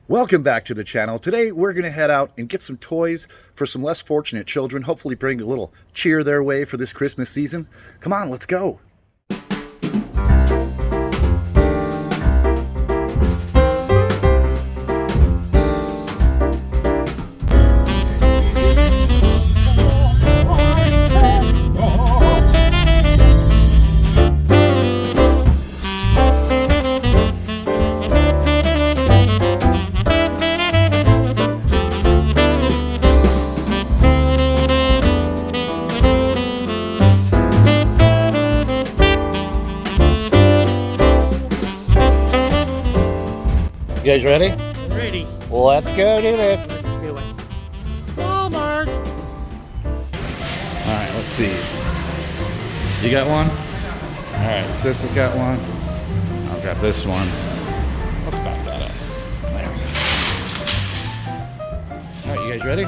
Welcome back to the channel. Today we're going to head out and get some toys for some less fortunate children. Hopefully bring a little cheer their way for this Christmas season. Come on, let's go. You guys ready? Ready. Well, let's go do this. Let's do it. WalMart. All right, let's see. You got one? All right, Sis has got one. I've got this one. Let's back that up. There we go. All right, you guys ready?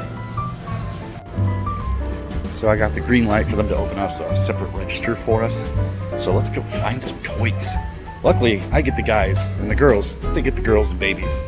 So I got the green light for them to open us a separate register for us. So let's go find some toys. Luckily, I get the guys, and the girls, they get the girls and babies.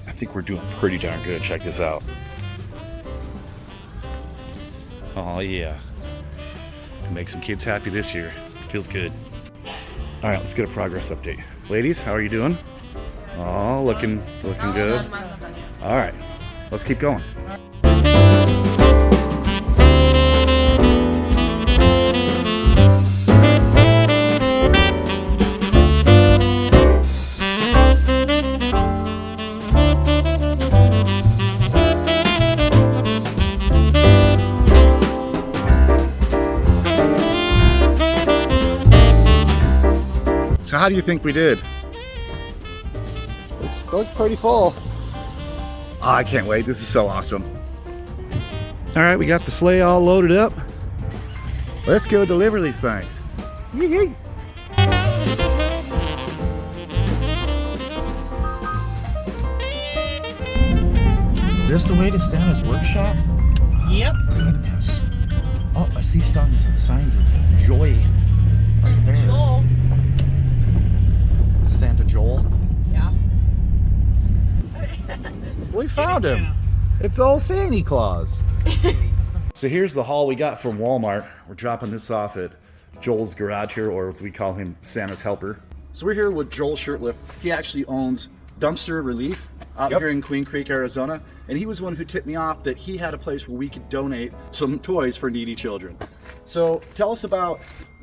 I think we're doing pretty darn good. Check this out. Oh yeah. Can make some kids happy this year. Feels good. All right, let's get a progress update. Ladies, how are you doing? Oh, looking good. All right, let's keep going. So how do you think we did? It's pretty full. Oh, I can't wait. This is so awesome. All right, we got the sleigh all loaded up. Let's go deliver these things. Yee-hee. Is this the way to Santa's workshop? Yep. Goodness. Oh, I see signs of joy right there. Joel. Santa Joel. Yeah. We found him. It's old Santa Claus. So here's the haul we got from Walmart. We're dropping this off at Joel's garage here, or as we call him, Santa's helper. So we're here with Joel Shirtlift. He actually owns Dumpster Relief out here in Queen Creek, Arizona. And he was one who tipped me off that he had a place where we could donate some toys for needy children. So tell us about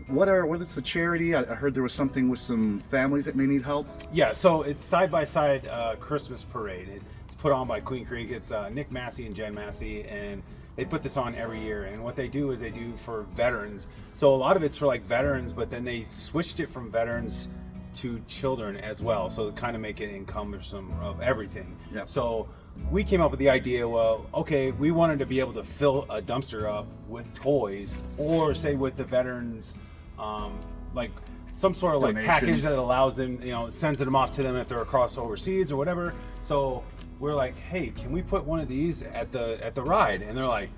what is the charity? I heard there was something with some families that may need help. Yeah, so it's Side by Side Christmas Parade. It's put on by Queen Creek. It's Nick Massey and Jen Massey, and they put this on every year. And what they do is they do for veterans. So a lot of it's for like veterans, but then they switched it from veterans to children as well. So to kind of make it encumbersome of everything. Yep. So we came up with the idea, well, okay, we wanted to be able to fill a dumpster up with toys, or say with the veterans, like some sort of like package that allows them, sends them off to them if they're across overseas or whatever. So we're like, hey, can we put one of these at the ride? And they're like,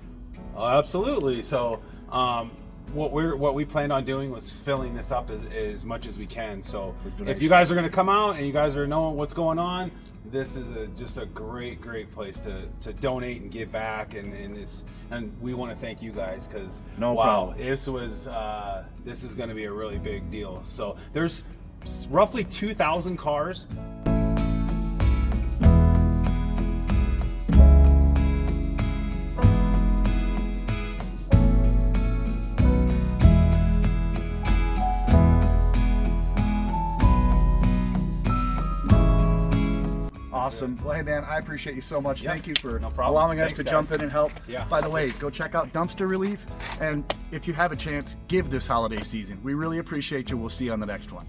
oh, absolutely. So what we planned on doing was filling this up as much as we can. So if you guys are going to come out and you guys are knowing what's going on, this is just a great place to donate and give back, and we want to thank you guys, because this is going to be a really big deal. So there's roughly 2,000 cars. Awesome. Well, hey man, I appreciate you so much. Yep. Thank you for No problem. allowing us Thanks, to guys. jump in and help. Yeah. By the way, go check out Dumpster Relief, and if you have a chance, give this holiday season. We really appreciate you. We'll see you on the next one.